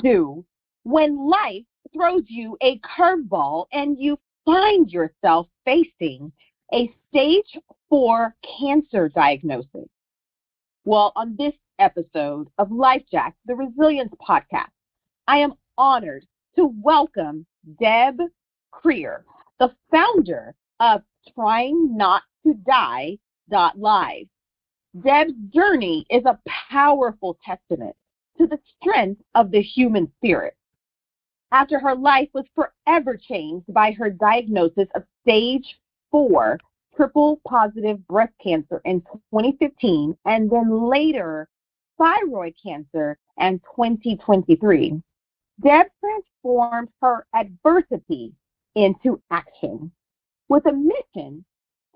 do when life throws you a curveball and you find yourself facing a stage 4 cancer diagnosis? Well, on this episode of Life Jack, the Resilience Podcast, I am honored to welcome Deb Krier, the founder of Trying Not to Die Live. Deb's journey is a powerful testament to the strength of the human spirit. After her life was forever changed by her diagnosis of stage 4 triple positive breast cancer in 2015, and then later thyroid cancer in 2023, Deb transformed her adversity into action with a mission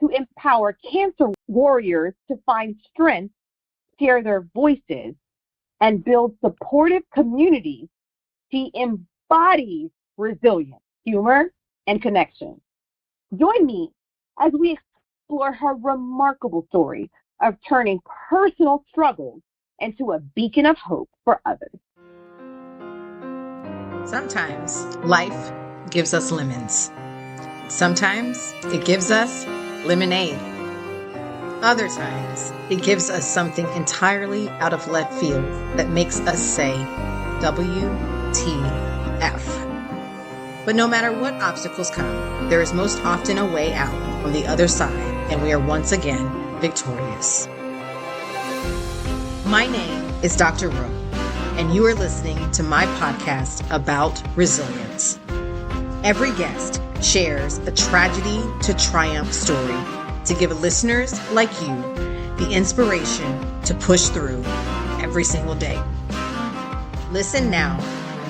to empower cancer warriors to find strength, share their voices, and build supportive communities. She embodies resilience, humor, and connection. Join me as we explore her remarkable story of turning personal struggles into a beacon of hope for others. Sometimes life gives us lemons. Sometimes it gives us lemonade. Other times it gives us something entirely out of left field that makes us say, WTF. But no matter what obstacles come, there is most often a way out on the other side, and we are once again victorious. My name is Dr. Rowe, and you are listening to my podcast about resilience. Every guest shares a tragedy to triumph story to give listeners like you the inspiration to push through every single day. Listen now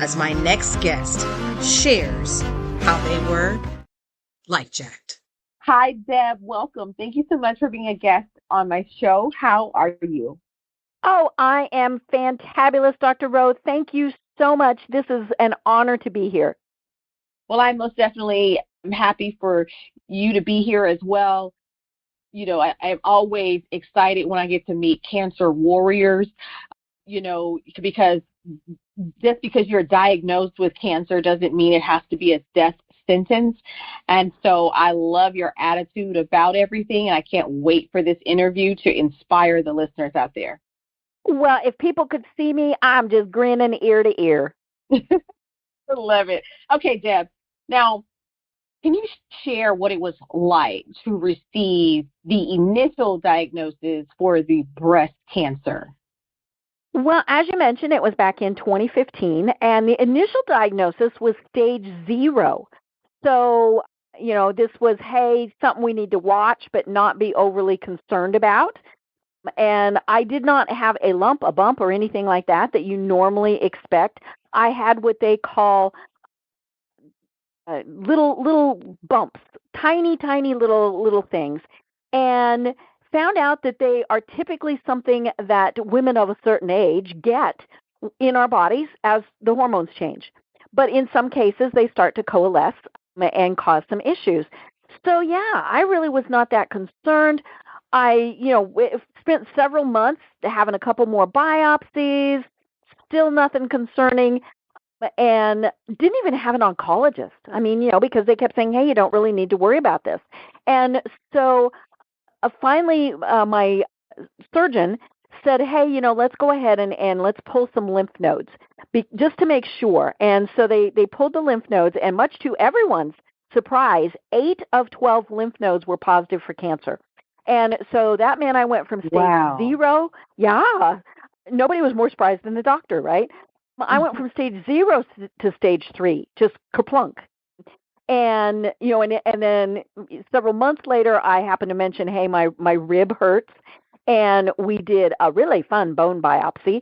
as my next guest shares how they were life-jacked. Hi, Deb. Welcome. Thank you so much for being a guest on my show. How are you? Oh, I am fantabulous, Dr. Rose. Thank you so much. This is an honor to be here. Well, I most definitely am happy for you to be here as well. You know, I'm always excited when I get to meet cancer warriors, because just because you're diagnosed with cancer doesn't mean it has to be a death sentence. And so I love your attitude about everything, and I can't wait for this interview to inspire the listeners out there. Well, if people could see me, I'm just grinning ear to ear. I love it. Okay, Deb. Now, can you share what it was like to receive the initial diagnosis for the breast cancer? Well, as you mentioned, it was back in 2015, and the initial diagnosis was stage 0. So, this was, hey, something we need to watch but not be overly concerned about. And I did not have a lump, a bump, or anything like that you normally expect. I had what they call little bumps, tiny little things, and found out that they are typically something that women of a certain age get in our bodies as the hormones change. But in some cases, they start to coalesce and cause some issues. So, I really was not that concerned. I, spent several months having a couple more biopsies, still nothing concerning, and didn't even have an oncologist. I mean, because they kept saying, hey, you don't really need to worry about this. And so finally, my surgeon said, hey, let's go ahead and let's pull some lymph nodes just to make sure. And so they pulled the lymph nodes, and much to everyone's surprise, 8 of 12 lymph nodes were positive for cancer. And so that meant I went from stage 0. Yeah. Nobody was more surprised than the doctor, right? I went from stage 0 to stage 3, just kerplunk. And, and then several months later, I happened to mention, hey, my rib hurts. And we did a really fun bone biopsy.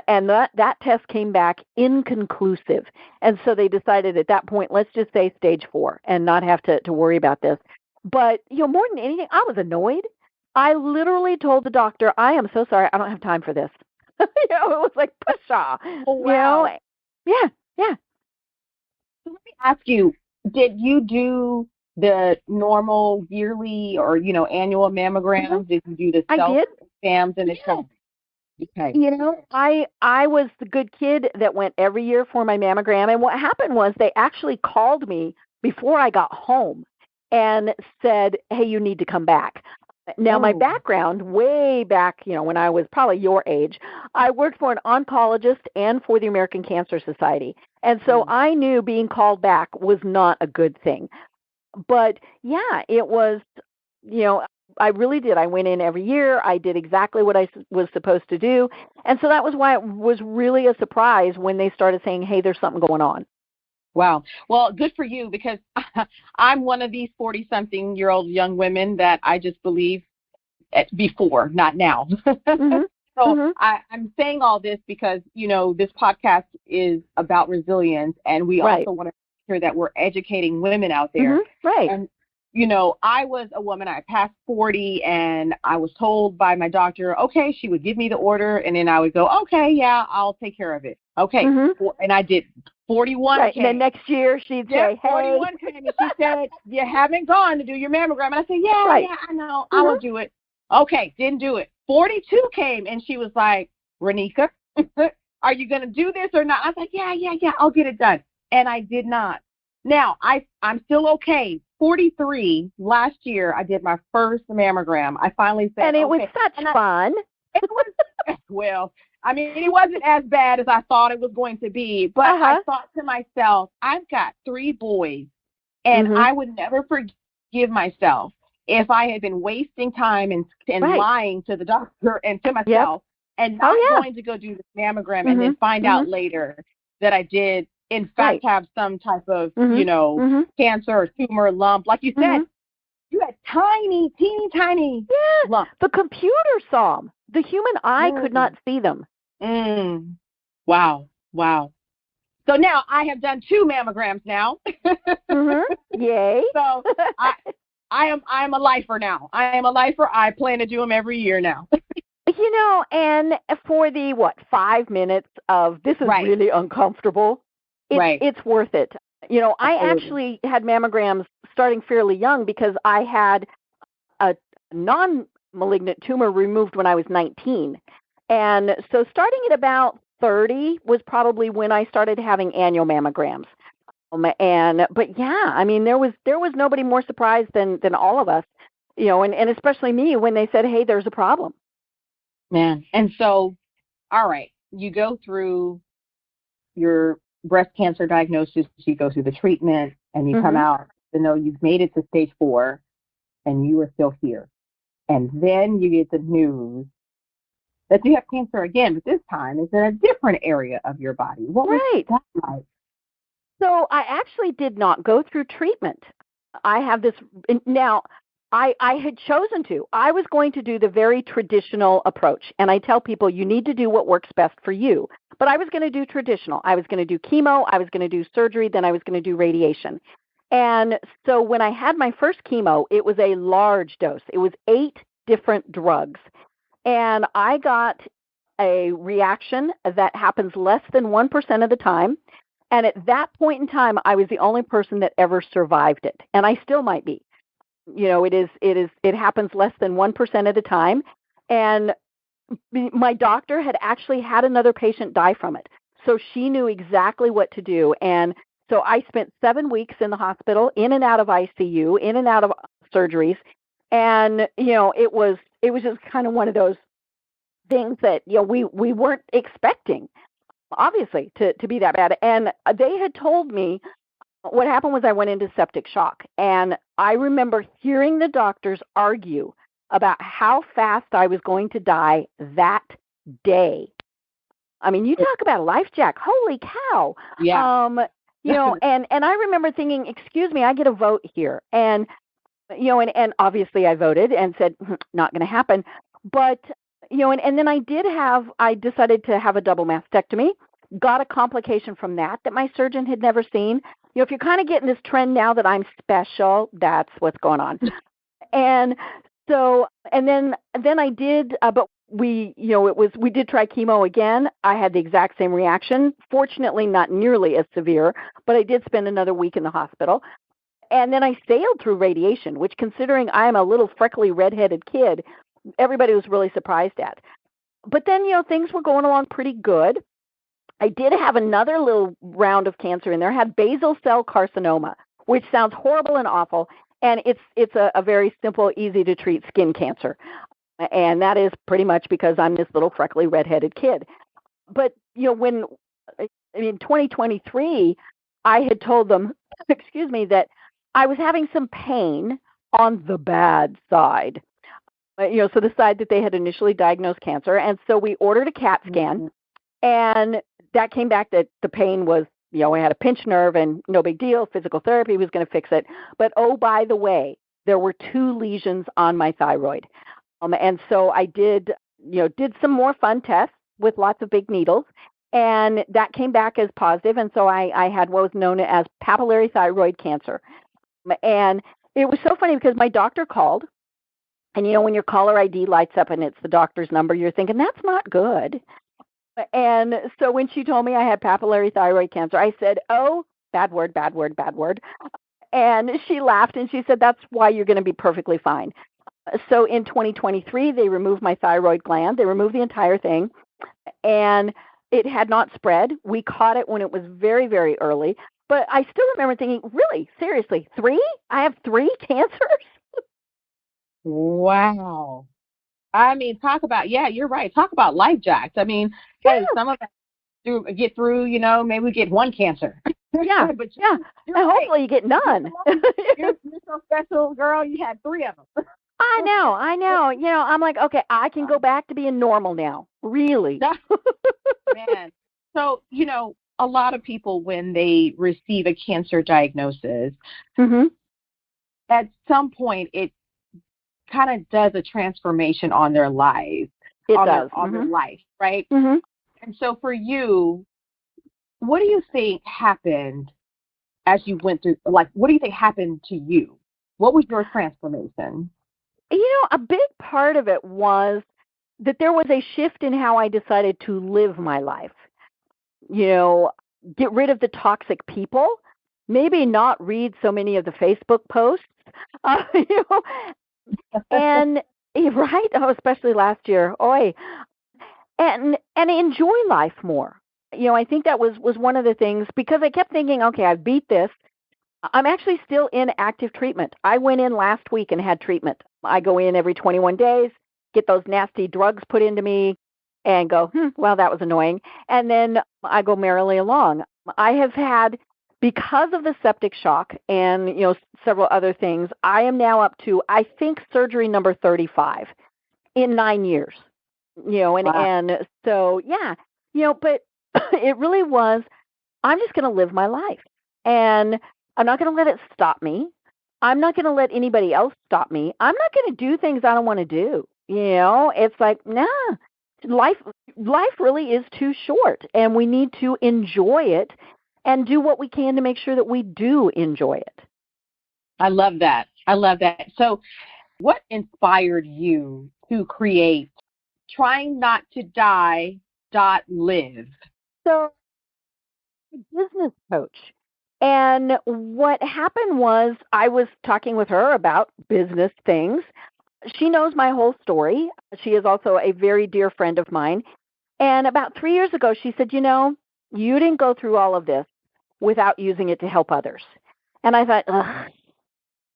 And that test came back inconclusive. And so they decided at that point, let's just say stage 4 and not have to worry about this. But, more than anything, I was annoyed. I literally told the doctor, I am so sorry, I don't have time for this. It was like, pshaw. Oh, wow. Yeah. So let me ask you, did you do the normal yearly or, annual mammograms? Mm-hmm. Did you do the self exams and the tests? Okay. I was the good kid that went every year for my mammogram. And what happened was they actually called me before I got home and said, hey, you need to come back. Now, my Oh. background, way back, when I was probably your age, I worked for an oncologist and for the American Cancer Society. And so I knew being called back was not a good thing. But yeah, it was, I really did. I went in every year. I did exactly what I was supposed to do. And so that was why it was really a surprise when they started saying, hey, there's something going on. Wow. Well, good for you, because I'm one of these 40-something-year-old young women that I just believe before, not now. Mm-hmm. So Mm-hmm. I'm saying all this because, this podcast is about resilience, and we Right. also want to make sure that we're educating women out there. Mm-hmm. Right. And, I was a woman, I passed 40, and I was told by my doctor, okay, she would give me the order, and then I would go, okay, yeah, I'll take care of it. Okay. Mm-hmm. And I did. 41 Right. came. And then next year she'd say, hey. 41 came, and she said, you haven't gone to do your mammogram. And I said, yeah, Right. I know. Mm-hmm. I will do it. Okay, didn't do it. 42 came, and she was like, Renika, are you going to do this or not? I was like, yeah, I'll get it done. And I did not. Now, I'm still okay. 43, last year, I did my first mammogram. I finally said, and it was such fun. It was, well, I mean, it wasn't as bad as I thought it was going to be, but I thought to myself, I've got 3 boys, and I would never forgive myself if I had been wasting time and lying to the doctor and to myself and not going to go do the mammogram and then find out later that I did, in fact, have some type of, cancer or tumor lump. Like you said, you had tiny, teeny, tiny lumps. The computer saw them. The human eye could not see them. Wow. So now I have done 2 mammograms now. Yay. So I'm a lifer now. I am a lifer. I plan to do them every year now. And for the 5 minutes of this is really uncomfortable, it's worth it. I actually had mammograms starting fairly young because I had a non-malignant tumor removed when I was 19. And so starting at about 30 was probably when I started having annual mammograms. But yeah, I mean, there was nobody more surprised than all of us, and especially me when they said, hey, there's a problem. Man. And so, all right, you go through your breast cancer diagnosis, you go through the treatment, and you come out, you've made it to stage 4, and you are still here. And then you get the news that you have cancer again, but this time it's in a different area of your body. What was that like? So I actually did not go through treatment. I have this now. I had chosen to. I was going to do the very traditional approach, and I tell people you need to do what works best for you. But I was going to do traditional. I was going to do chemo. I was going to do surgery. Then I was going to do radiation. And so when I had my first chemo, it was a large dose. It was 8 different drugs. And I got a reaction that happens less than 1% of the time. And at that point in time, I was the only person that ever survived it. And I still might be. It happens less than 1% of the time. And my doctor had actually had another patient die from it. So she knew exactly what to do. And so I spent 7 weeks in the hospital, in and out of ICU, in and out of surgeries. And, it was just kind of one of those things that, we weren't expecting, obviously, to be that bad. And they had told me what happened was I went into septic shock. And I remember hearing the doctors argue about how fast I was going to die that day. I mean, you talk about a life jack. Holy cow. Yeah. And I remember thinking, excuse me, I get a vote here. And, and obviously I voted and said, not going to happen. But, and then I decided to have a double mastectomy, got a complication from that my surgeon had never seen. If you're kind of getting this trend now that I'm special, that's what's going on. And so, and then I did, but we did try chemo again. I had the exact same reaction. Fortunately, not nearly as severe, but I did spend another week in the hospital. And then I sailed through radiation, which, considering I'm a little freckly redheaded kid, everybody was really surprised at. But then, things were going along pretty good. I did have another little round of cancer in there. I had basal cell carcinoma, which sounds horrible and awful. And it's a very simple, easy to treat skin cancer. And that is pretty much because I'm this little freckly redheaded kid. But, when in 2023, I had told them, excuse me, that I was having some pain on the bad side. So the side that they had initially diagnosed cancer. And so we ordered a CAT scan, and that came back that the pain was, I had a pinched nerve and no big deal. Physical therapy was going to fix it. But, oh, by the way, there were 2 lesions on my thyroid. And so I did some more fun tests with lots of big needles, and that came back as positive. And so I had what was known as papillary thyroid cancer. And it was so funny because my doctor called, and when your caller ID lights up and it's the doctor's number, you're thinking, that's not good. And so when she told me I had papillary thyroid cancer, I said, oh, bad word, bad word, bad word. And she laughed and she said, that's why you're going to be perfectly fine. So in 2023, they removed my thyroid gland. They removed the entire thing, and it had not spread. We caught it when it was very, very early. But I still remember thinking, really, seriously, 3? I have 3 cancers? Wow. I mean, talk about, you're right. Talk about life jacks. I mean, hey, some of us get through, maybe we get 1 cancer. Yeah, but and hopefully you get none. You're so special, girl. You had 3 of them. I know. I'm like, okay, I can go back to being normal now. Really? Man. So, a lot of people, when they receive a cancer diagnosis, at some point, it kind of does a transformation on their lives. It does. On their life, right? Mm-hmm. And so for you, what do you think happened as you went through, what do you think happened to you? What was your transformation? A big part of it was that there was a shift in how I decided to live my life. Get rid of the toxic people, maybe not read so many of the Facebook posts, and right, especially last year, and enjoy life more. I think that was one of the things, because I kept thinking, okay, I've beat this. I'm actually still in active treatment. I went in last week and had treatment. I go in every 21 days, get those nasty drugs put into me, and go, well, that was annoying. And then I go merrily along. I have had, because of the septic shock and, several other things, I am now up to, I think, surgery number 35 in 9 years. Wow. And so, but it really was, I'm just going to live my life. And I'm not going to let it stop me. I'm not going to let anybody else stop me. I'm not going to do things I don't want to do. It's like, nah, life really is too short, and we need to enjoy it and do what we can to make sure that we do enjoy it. I love that. So what inspired you to create Trying Not to Die .live? So, a business coach. And what happened was I was talking with her about business things. She knows my whole story. She is also a very dear friend of mine. And about 3 years ago, she said, you didn't go through all of this without using it to help others. And I thought,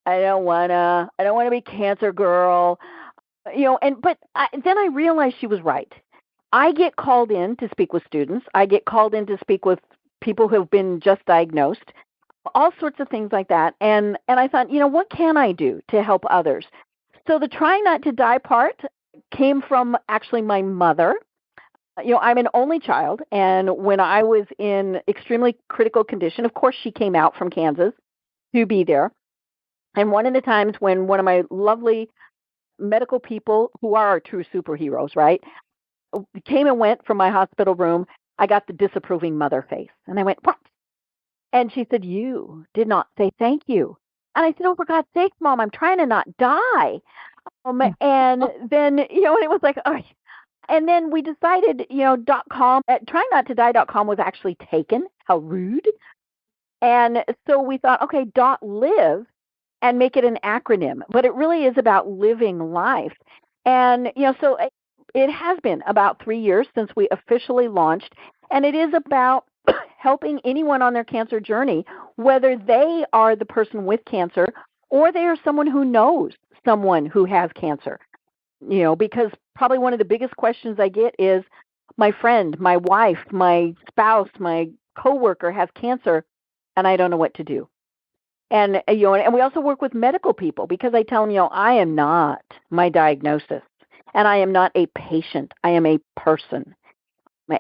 I don't want to be cancer girl. But then I realized she was right. I get called in to speak with students. I get called in to speak with people who have been just diagnosed, all sorts of things like that. And I thought, what can I do to help others? So the Trying Not to Die part came from actually my mother. I'm an only child. And when I was in extremely critical condition, of course, she came out from Kansas to be there. And one of the times when one of my lovely medical people, who are our true superheroes, right, came and went from my hospital room, I got the disapproving mother face. And I went, what? And she said, you did not say thank you. And I said, oh, for God's sake, Mom, I'm trying to not die. And then, and it was like, oh. And then we decided, .com, tryingnottoDie.com was actually taken. How rude. And so we thought, okay, .live, and make it an acronym. But it really is about living life. And, so it has been about 3 years since we officially launched, and it is about helping anyone on their cancer journey, whether they are the person with cancer or they are someone who knows someone who has cancer. Because probably one of the biggest questions I get is, my friend, my wife, my spouse, my coworker has cancer, and I don't know what to do. And and we also work with medical people, because I tell them, I am not my diagnosis, and I am not a patient. I am a person.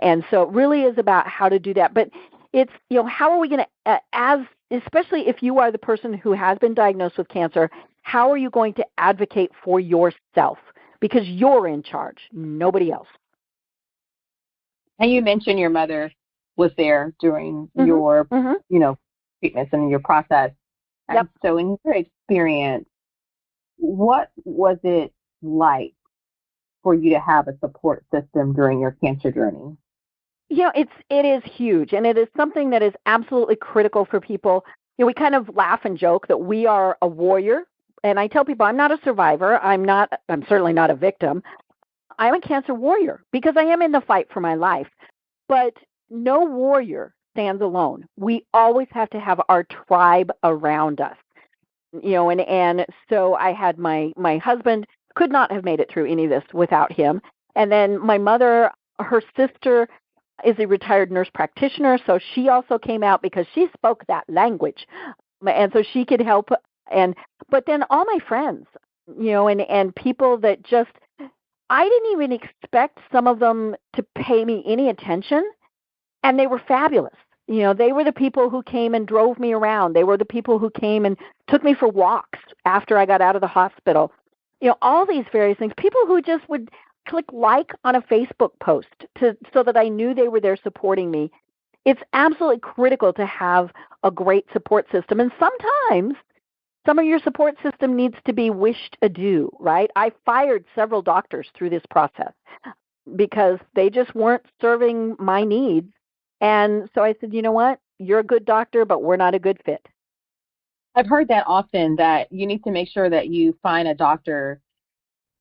And so it really is about how to do that. But it's, how are we going to, especially if you are the person who has been diagnosed with cancer, how are you going to advocate for yourself? Because you're in charge, nobody else. And you mentioned your mother was there during your, treatments and your process. And Yep. so in your experience, what was it like for you to have a support system during your cancer journey? It is huge, and it is something that is absolutely critical for people. We kind of laugh and joke that we are a warrior, and I tell people I'm not a survivor. I'm certainly not a victim. I'm a cancer warrior, because I am in the fight for my life. But no warrior stands alone. We always have to have our tribe around us. And so I had my husband, could not have made it through any of this without him. And then my mother, her sister is a retired nurse practitioner, so she also came out because she spoke that language. And so she could help. But then all my friends, and people that just, I didn't even expect some of them to pay me any attention, and they were fabulous. They were the people who came and drove me around. They were the people who came and took me for walks after I got out of the hospital. All these various things. People who just would click like on a Facebook post so that I knew they were there supporting me. It's absolutely critical to have a great support system. And sometimes some of your support system needs to be wished adieu, right? I fired several doctors through this process because they just weren't serving my needs. And so I said, you know what? You're a good doctor, but we're not a good fit. I've heard that often, that you need to make sure that you find a doctor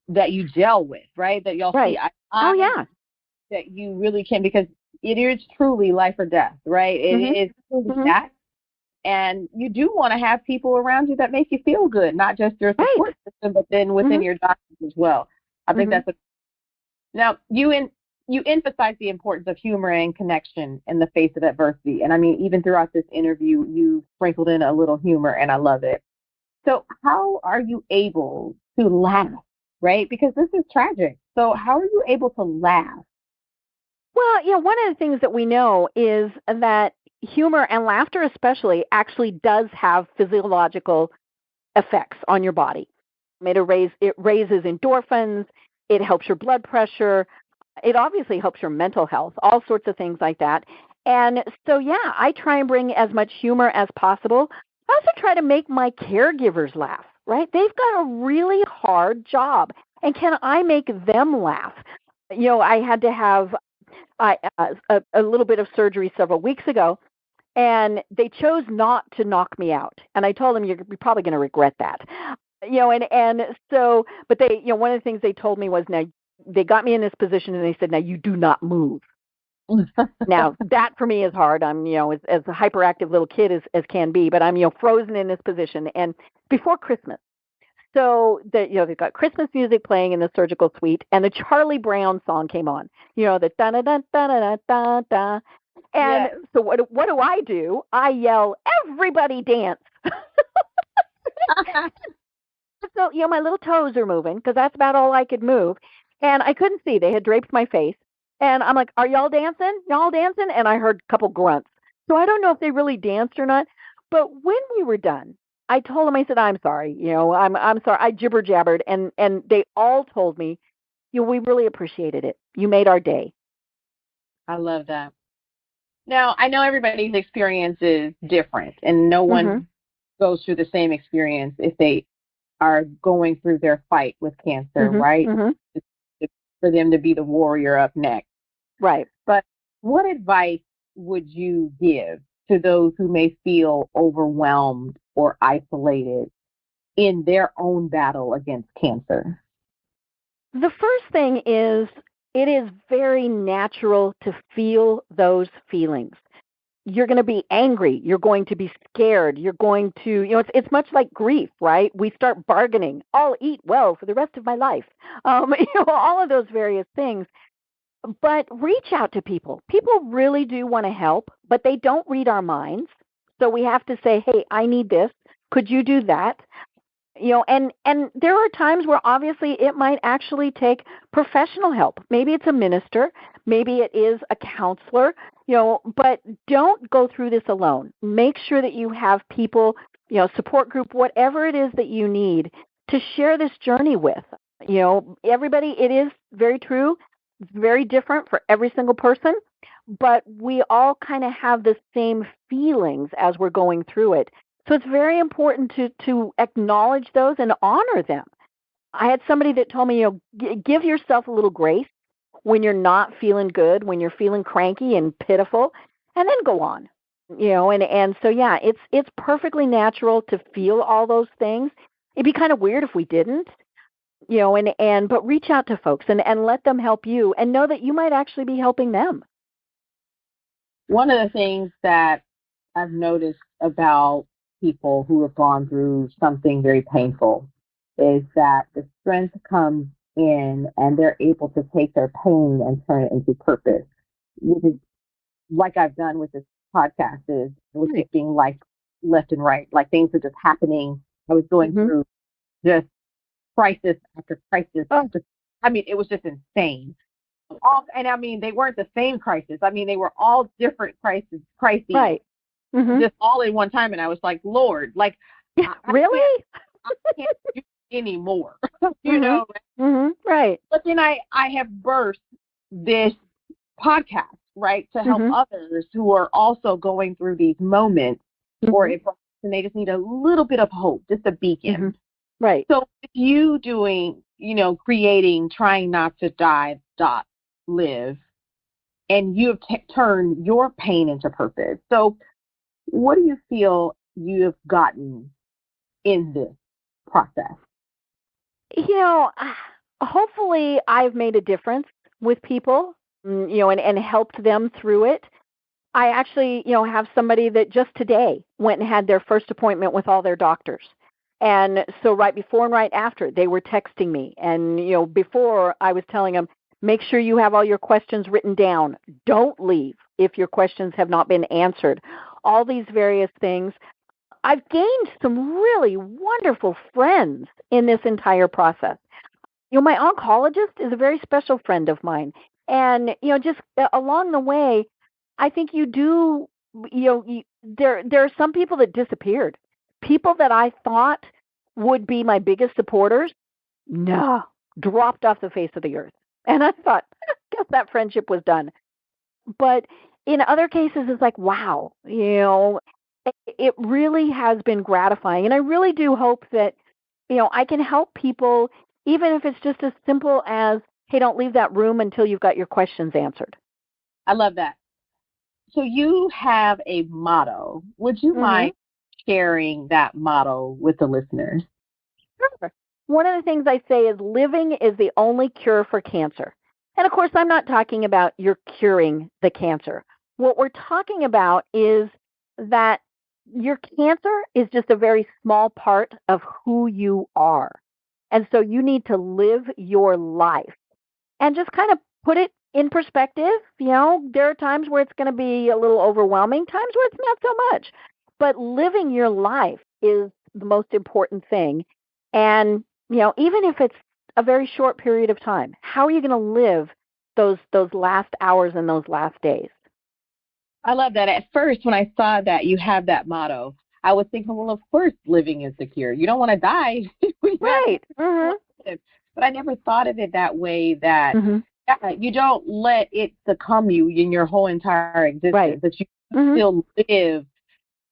that you gel with, right? That y'all right. see. Oh, yeah. That you really can, because it is truly life or death, right? It is truly that. And you do want to have people around you that make you feel good, not just your support system, but then within your doctors as well. I think that's now you emphasize the importance of humor and connection in the face of adversity. And I mean, even throughout this interview, you sprinkled in a little humor, and I love it. So how are you able to laugh, right? Because this is tragic. So how are you able to laugh? Well, one of the things that we know is that humor and laughter especially actually does have physiological effects on your body. It raises endorphins. It helps your blood pressure. It obviously helps your mental health, all sorts of things like that. And so, I try and bring as much humor as possible. I also try to make my caregivers laugh, right? They've got a really hard job. And can I make them laugh? I had to have a little bit of surgery several weeks ago, and they chose not to knock me out. And I told them, you're probably going to regret that. And so, but they, one of the things they told me was, now, they got me in this position and they said, now you do not move. Now that for me is hard. I'm, as a hyperactive little kid as can be, but I'm, frozen in this position. And before Christmas, so that, they've got Christmas music playing in the surgical suite, and the Charlie Brown song came on, the da da da da da da da. And so what do? I yell, everybody dance. So, my little toes are moving, because that's about all I could move. And I couldn't see. They had draped my face. And I'm like, are y'all dancing? Y'all dancing? And I heard a couple grunts. So I don't know if they really danced or not. But when we were done, I told them, I said, I'm sorry. I'm sorry. I jibber jabbered. And they all told me, we really appreciated it. You made our day. I love that. Now, I know everybody's experience is different, and no one goes through the same experience if they are going through their fight with cancer, right? It's for them to be the warrior up next. Right. But what advice would you give to those who may feel overwhelmed or isolated in their own battle against cancer? The first thing is it is very natural to feel those feelings. You're going to be angry. You're going to be scared. You're going to, it's much like grief, right? We start bargaining. I'll eat well for the rest of my life. All of those various things. But reach out to people. People really do want to help, but they don't read our minds. So we have to say, hey, I need this. Could you do that? And there are times where obviously it might actually take professional help. Maybe it's a minister, maybe it is a counselor, but don't go through this alone. Make sure that you have people, support group, whatever it is that you need to share this journey with. Everybody, it is very true. It's very different for every single person, but we all kind of have the same feelings as we're going through it. So it's very important to acknowledge those and honor them. I had somebody that told me, give yourself a little grace when you're not feeling good, when you're feeling cranky and pitiful, and then go on. And so yeah, it's perfectly natural to feel all those things. It'd be kind of weird if we didn't, but reach out to folks and let them help you and know that you might actually be helping them. One of the things that I've noticed about people who have gone through something very painful is that the strength comes in and they're able to take their pain and turn it into purpose, which is like I've done with this podcast, is with it being like left and right, like things are just happening. I was going through just crisis after crisis. It was just insane. They weren't the same crisis. They were all different crises. Right. Just all in one time, and I was like, Lord, like, really? I can't do anymore, know? Right. But then I have birthed this podcast, right, to help others who are also going through these moments, and they just need a little bit of hope, just a beacon. Right. So with you doing, creating, trying not to die, live, and you have turned your pain into purpose. So what do you feel you have gotten in this process? Hopefully I've made a difference with people, and helped them through it. I actually, have somebody that just today went and had their first appointment with all their doctors. And so right before and right after, they were texting me. And, before I was telling them, make sure you have all your questions written down. Don't leave if your questions have not been answered. All these various things. I've gained some really wonderful friends in this entire process. My oncologist is a very special friend of mine. And, just along the way, I think you do, there are some people that disappeared. People that I thought would be my biggest supporters, no, dropped off the face of the earth. And I thought, guess that friendship was done. But in other cases, it's like, wow, it really has been gratifying. And I really do hope that, I can help people, even if it's just as simple as, hey, don't leave that room until you've got your questions answered. I love that. So you have a motto. Would you mind sharing that motto with the listeners? Sure. One of the things I say is living is the only cure for cancer. And of course, I'm not talking about you're curing the cancer. What we're talking about is that your cancer is just a very small part of who you are. And so you need to live your life and just kind of put it in perspective. There are times where it's going to be a little overwhelming, times where it's not so much. But living your life is the most important thing. And, even if it's a very short period of time, how are you going to live those last hours and those last days? I love that. At first, when I saw that you have that motto, I was thinking, well, of course, living is the cure. You don't want to die. Right. But I never thought of it that way, that you don't let it succumb you in your whole entire existence, right. that you still live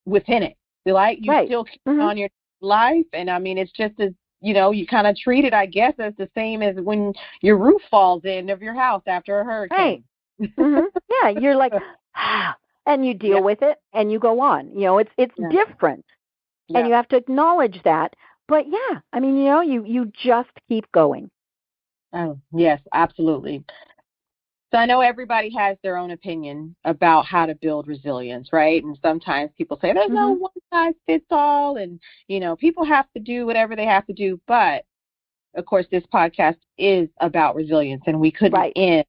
within it. Like you still keep on your life. And it's just as, you kind of treat it, I guess, as the same as when your roof falls in of your house after a hurricane. Right. Yeah, you're like, and you deal with it and you go on. It's different. Yeah. And you have to acknowledge that. But you just keep going. Oh, yes, absolutely. So I know everybody has their own opinion about how to build resilience, right? And sometimes people say there's no Mm-hmm. one size fits all, and people have to do whatever they have to do. But of course, this podcast is about resilience, and we couldn't Right. end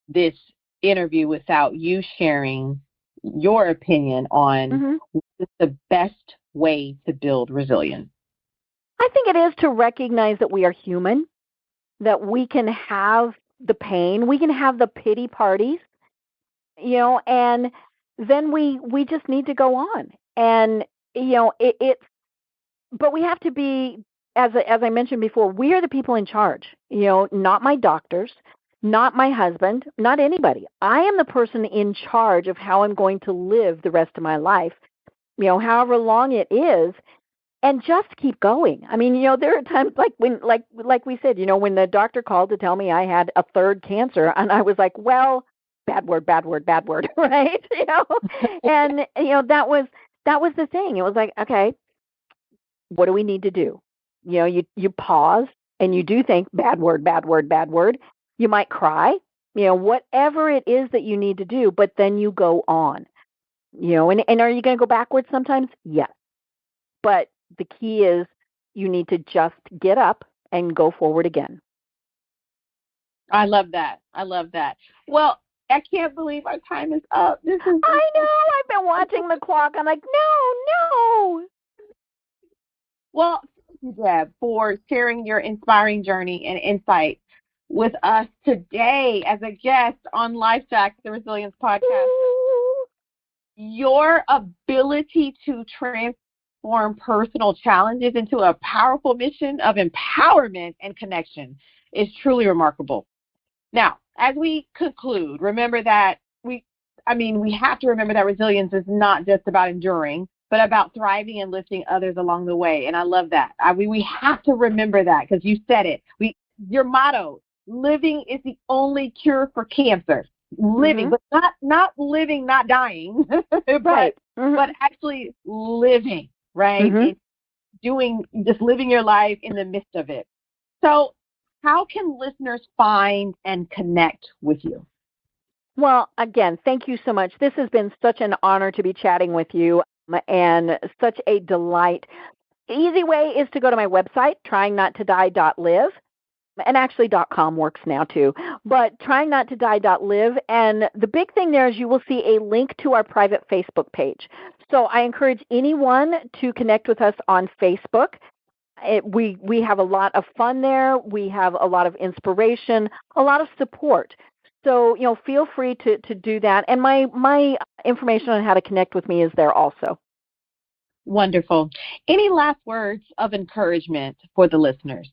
this interview without you sharing your opinion on Mm-hmm. what is the best way to build resilience. I think it is to recognize that we are human, that we can have the pain, we can have the pity parties, and then we just need to go on. And it's but we have to be, as I mentioned before, we are the people in charge. Not my doctors, not my husband, not anybody. I am the person in charge of how I'm going to live the rest of my life. However long it is, and just keep going. I mean, there are times like when, like we said, when the doctor called to tell me I had a third cancer, and I was like, well, bad word, bad word, bad word, right? And that was the thing. It was like, okay, what do we need to do? You pause and you do think bad word, bad word, bad word. You might cry, whatever it is that you need to do, but then you go on. And are you going to go backwards sometimes? Yes. But the key is you need to just get up and go forward again. I love that. I love that. Well, I can't believe our time is up. This is I know. I've been watching the clock. I'm like, no. well, thank you, Deb, for sharing your inspiring journey and insight with us today as a guest on LifeJack, the Resilience Podcast. Your ability to transform personal challenges into a powerful mission of empowerment and connection is truly remarkable. Now, as we conclude, remember that we have to remember that resilience is not just about enduring, but about thriving and lifting others along the way. And I love that. We have to remember that because you said it. Your motto, living is the only cure for cancer. Living, Mm-hmm. but not living, not dying, Right. but actually living, right? Mm-hmm. And just living your life in the midst of it. So how can listeners find and connect with you? Well, again, thank you so much. This has been such an honor to be chatting with you and such a delight. Easy way is to go to my website, tryingnottoDie.live. And actually .com works now too, but tryingnottoDie.live. And the big thing there is you will see a link to our private Facebook page. So I encourage anyone to connect with us on Facebook. We have a lot of fun there. We have a lot of inspiration, a lot of support. So, feel free to do that. And my information on how to connect with me is there also. Wonderful. Any last words of encouragement for the listeners?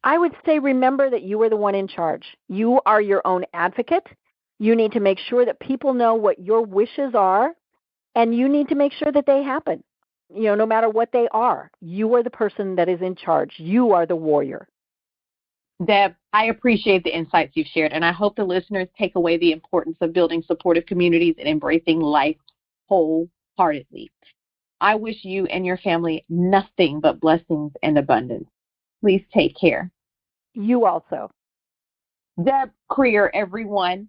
I would say remember that you are the one in charge. You are your own advocate. You need to make sure that people know what your wishes are, and you need to make sure that they happen. No matter what they are, you are the person that is in charge. You are the warrior. Deb, I appreciate the insights you've shared, and I hope the listeners take away the importance of building supportive communities and embracing life wholeheartedly. I wish you and your family nothing but blessings and abundance. Please take care. You also. Deb Krier, everyone.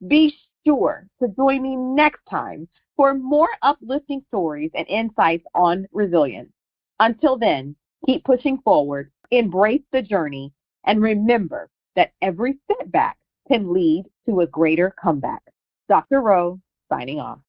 Be sure to join me next time for more uplifting stories and insights on resilience. Until then, keep pushing forward, embrace the journey, and remember that every setback can lead to a greater comeback. Dr. Rowe, signing off.